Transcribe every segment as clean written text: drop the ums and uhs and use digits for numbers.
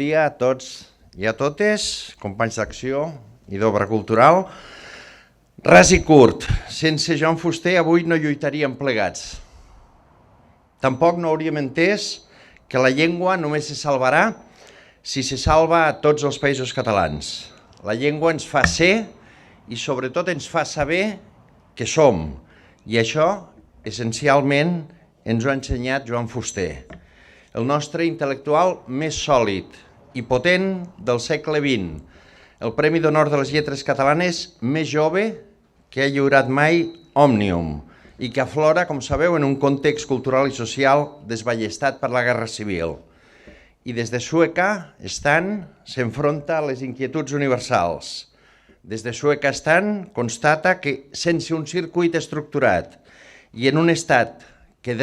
dia a tots i a totes, companys d'acció i d'obra cultural. Ras i curt, sense Joan Fuster avui no lluitaríem plegats. Tampoc no hauríem entès que la llengua només se salvarà si se salva a tots els països catalans. La llengua ens fa ser i sobretot ens fa saber què som. I això, essencialment, ens ho ha ensenyat Joan Fuster, el nostre intel·lectual més sòlid i potent del segle XX, el Premi d'Honor de les Lletres Catalanes més jove que ha lliurat mai Òmnium i que aflora, com sabeu, en un context cultural i social desballestat per la Guerra Civil. I des de Sueca, Stan s'enfronta a les inquietuds universals. Des de Sueca, Stan constata que sense un circuit estructurat i en un estat que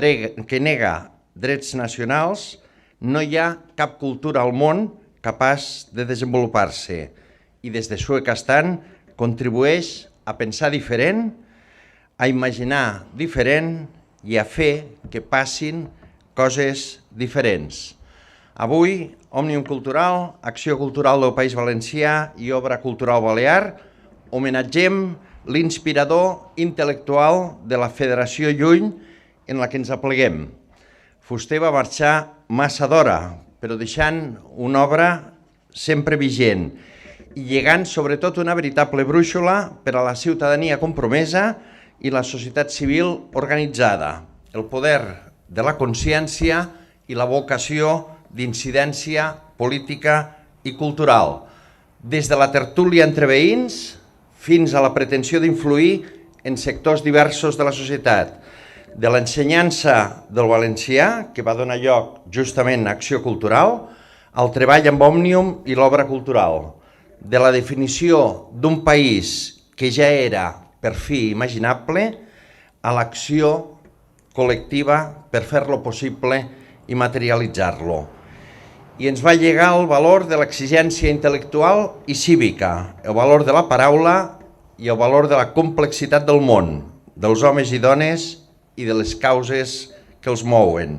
nega drets nacionals, no hi ha cap cultura al món capaç de desenvolupar-se. I des de Sueca, Stan contribueix a pensar diferent, a imaginar diferent i a fer que passin coses diferents. Avui, Òmnium Cultural, Acció Cultural del País Valencià i Obra Cultural Balear homenatgem l'inspirador intel·lectual de la Federació Llull en la que ens apleguem. Fuster va marxar massa d'hora, però deixant una obra sempre vigent i llegant sobretot una veritable brúixola per a la ciutadania compromesa i la societat civil organitzada, el poder de la consciència i la vocació d'incidència política i cultural, des de la tertúlia entre veïns fins a la pretensió d'influir en sectors diversos de la societat, de l'ensenyança del valencià, que va donar lloc justament a Acció Cultural, al treball amb Òmnium i l'obra cultural, de la definició d'un país que ja era per fi imaginable a l'acció col·lectiva per fer-lo possible i materialitzar-lo. I ens va llegar el valor de l'exigència intel·lectual i cívica, el valor de la paraula i el valor de la complexitat del món, dels homes i dones i de les causes que els mouen.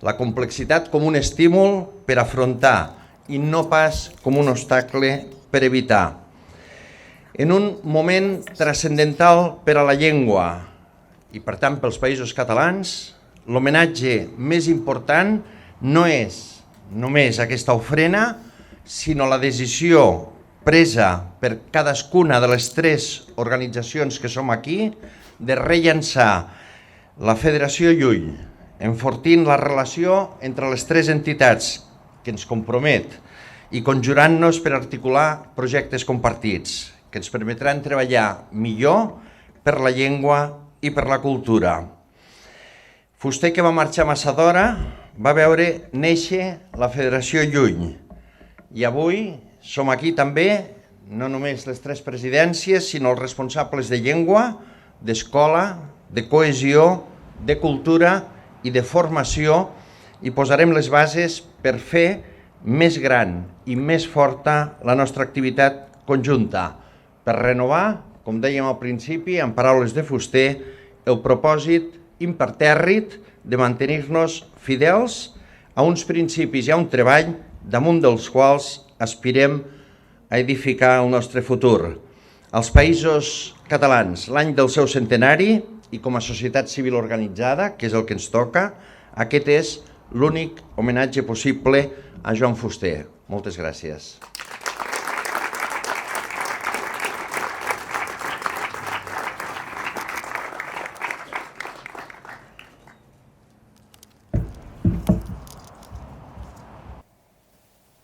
La complexitat com un estímul per afrontar i no pas com un obstacle per evitar. En un moment transcendental per a la llengua i per tant pels països catalans, l'homenatge més important no és només aquesta ofrena, sinó la decisió presa per cadascuna de les tres organitzacions que som aquí de rellançar la Federació Llull, enfortint la relació entre les tres entitats que ens compromet i conjurant-nos per articular projectes compartits que ens permetran treballar millor per la llengua i per la cultura. Fuster, que va marxar massa d'hora, va veure néixer la Federació Llull i avui som aquí també, no només les tres presidències, sinó els responsables de llengua, d'escola, de cohesió, de cultura i de formació i posarem les bases per fer més gran i més forta la nostra activitat conjunta, per renovar, com dèiem al principi, en paraules de Fuster, el propòsit impertèrrit de mantenir-nos fidels a uns principis i a un treball damunt dels quals aspirem a edificar el nostre futur. Als països catalans, l'any del seu centenari, i com a societat civil organitzada, que és el que ens toca, aquest és l'únic homenatge possible a Joan Fuster. Moltes gràcies.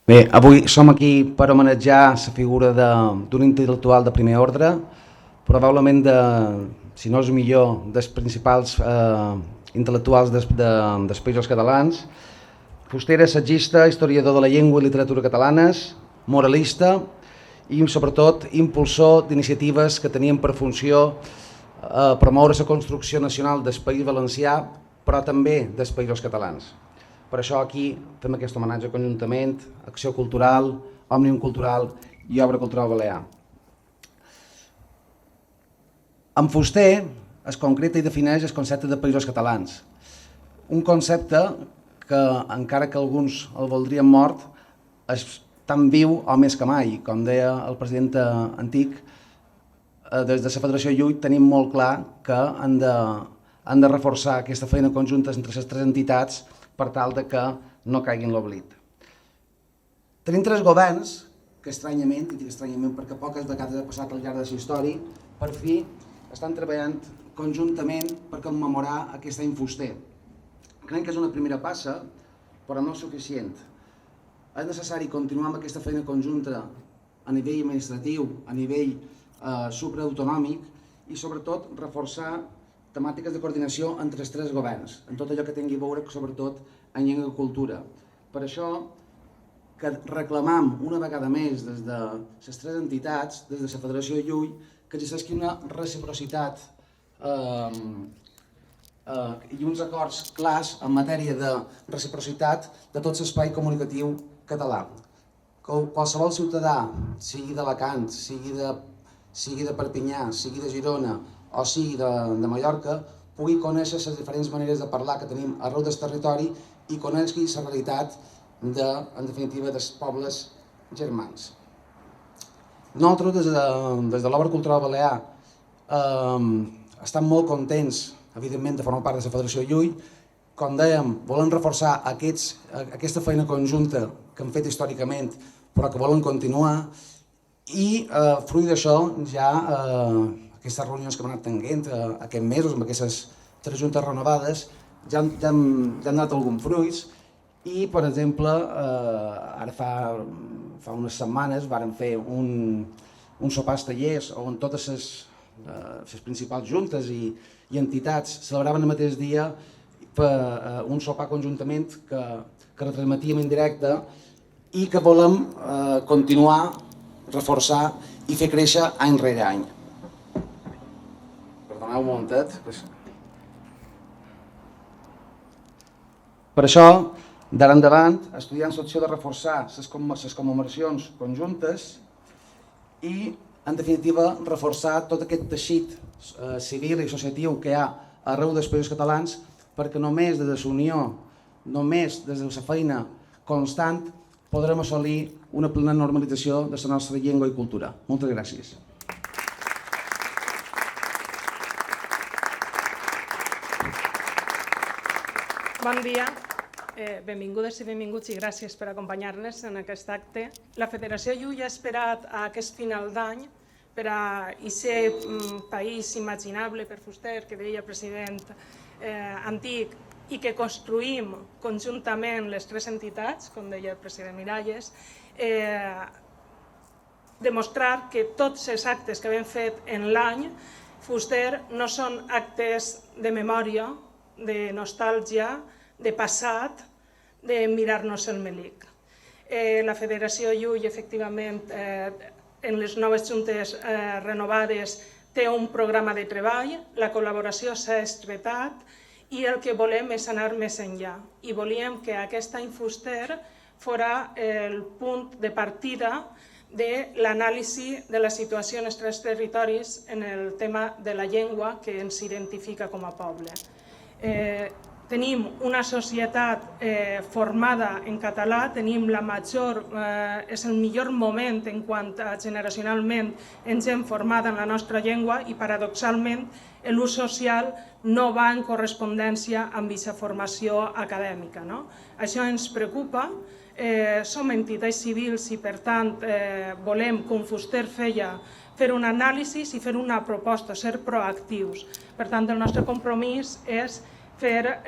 Bé, avui som aquí per homenatjar la figura d'un intel·lectual de primer ordre, probablement si no és millor, dels principals intel·lectuals dels països catalans. Fuster era assagista, historiador de la llengua i literatura catalanes, moralista i sobretot impulsor d'iniciatives que tenien per funció promoure la construcció nacional del País Valencià, però també dels països catalans. Per això aquí fem aquest homenatge conjuntament, Acció Cultural, Òmnium Cultural i Obra Cultural Balear. En Fuster es concreta i defineix el concepte de països catalans, un concepte que, encara que alguns el voldrien mort, és tan viu o més que mai. Com deia el president antic, des de la Federació Llull tenim molt clar que han de reforçar aquesta feina conjunta entre les tres entitats per tal de que no caiguin l'oblit. Tenim tres governs que estranyament, i dic estranyament perquè poques vegades ha passat al llarg de la història, per fi estan treballant conjuntament per commemorar aquest any fuster. Crec que és una primera passa, però no suficient. És necessari continuar amb aquesta feina conjunta a nivell administratiu, a nivell supraautonòmic i sobretot reforçar temàtiques de coordinació entre els tres governs, en tot allò que tingui a veure sobretot en llengua i cultura. Per això que reclamam una vegada més des de les tres entitats, des de la Federació Llull, que existeixi una reciprocitat i uns acords clars en matèria de reciprocitat de tot l'espai comunicatiu català. Qualsevol ciutadà, sigui d'Alacant, sigui de Perpinyà, sigui de Girona o sigui de Mallorca, pugui conèixer les diferents maneres de parlar que tenim arreu del territori i conegui la realitat, en definitiva, dels pobles germans. Nosaltres, des de l'Obra Cultural Balear, estem molt contents, evidentment, de formar part de la Federació Llull. Com dèiem, volem reforçar aquesta feina conjunta que hem fet històricament, però que volem continuar, i fruit d'això ja aquestes reunions que hem anat tenint aquests mesos, amb aquestes tres juntes renovades, ja han donat alguns fruits. I, per exemple, ara fa unes setmanes vàrem fer un sopars tallers on totes les principals juntes i entitats celebraven el mateix dia un sopar conjuntament que retransmetíem en directe i que volem continuar, reforçar i fer créixer any rere any. Perdoneu un momentet. Per això, d'ara endavant, estudiant l'opció de reforçar les commemoracions conjuntes i, en definitiva, reforçar tot aquest teixit civil i associatiu que hi ha arreu dels països catalans, perquè només des de la unió, només des de la feina constant, podrem assolir una plena normalització de la nostra llengua i cultura. Moltes gràcies. Bon dia. Benvingudes i benvinguts i gràcies per acompanyar-nos en aquest acte. La Federació Llull ha esperat a aquest final d'any per a aquest país imaginable per Fuster, que deia el president antic, i que construïm conjuntament les tres entitats, com deia el president Miralles, demostrar que tots els actes que hem fet en l'any Fuster no són actes de memòria, de nostàlgia, de passat, de mirar-nos el melic. La Federació Llull, efectivament, en les noves juntes renovades, té un programa de treball, la col·laboració s'ha estretat i el que volem és anar més enllà. I volíem que aquest any Fuster fos el punt de partida de l'anàlisi de la situació en els tres territoris en el tema de la llengua que ens identifica com a poble. Tenim una societat formada en català, tenim és el millor moment en quant a generacionalment ens hem format en la nostra llengua i paradoxalment l'ús social no va en correspondència amb aquesta formació acadèmica. Això ens preocupa, som entitats civils i per tant volem, com Fuster feia, fer una anàlisi i fer una proposta, ser proactius. Per tant, el nostre compromís és fer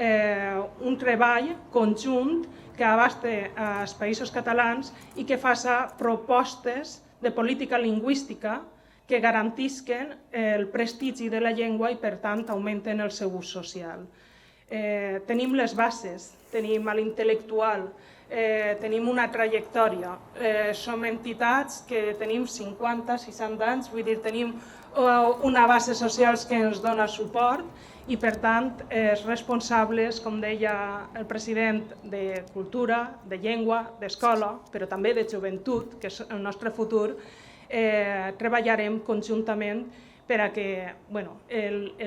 un treball conjunt que abaste els països catalans i que faci propostes de política lingüística que garantisquen el prestigi de la llengua i, per tant, augmenten el seu ús social. Tenim les bases, tenim l'intel·lectual, tenim una trajectòria, som entitats que tenim 50, 60 anys, vull dir, tenim una base social que ens dona suport i, per tant, els responsables, com deia el president, de cultura, de llengua, d'escola, però també de joventut, que és el nostre futur, treballarem conjuntament per a que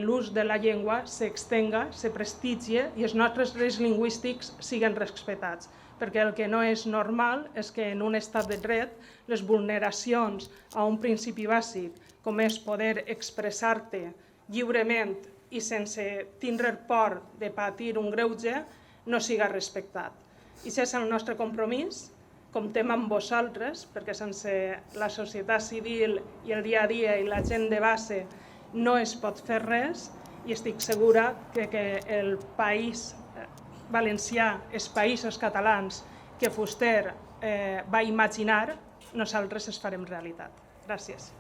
l'ús de la llengua s'extenga, se prestigie i els nostres drets lingüístics siguin respectats. perquè el que no és normal és que en un estat de dret les vulneracions a un principi bàsic com és poder expressar-te lliurement i sense tindre por de patir un greuge no siga respectat. I aquest és el nostre compromís. Comptem amb vosaltres, perquè sense la societat civil i el dia a dia i la gent de base no es pot fer res, i estic segura que el país valencià, els països catalans que Fuster va imaginar, nosaltres es farem realitat. Gràcies.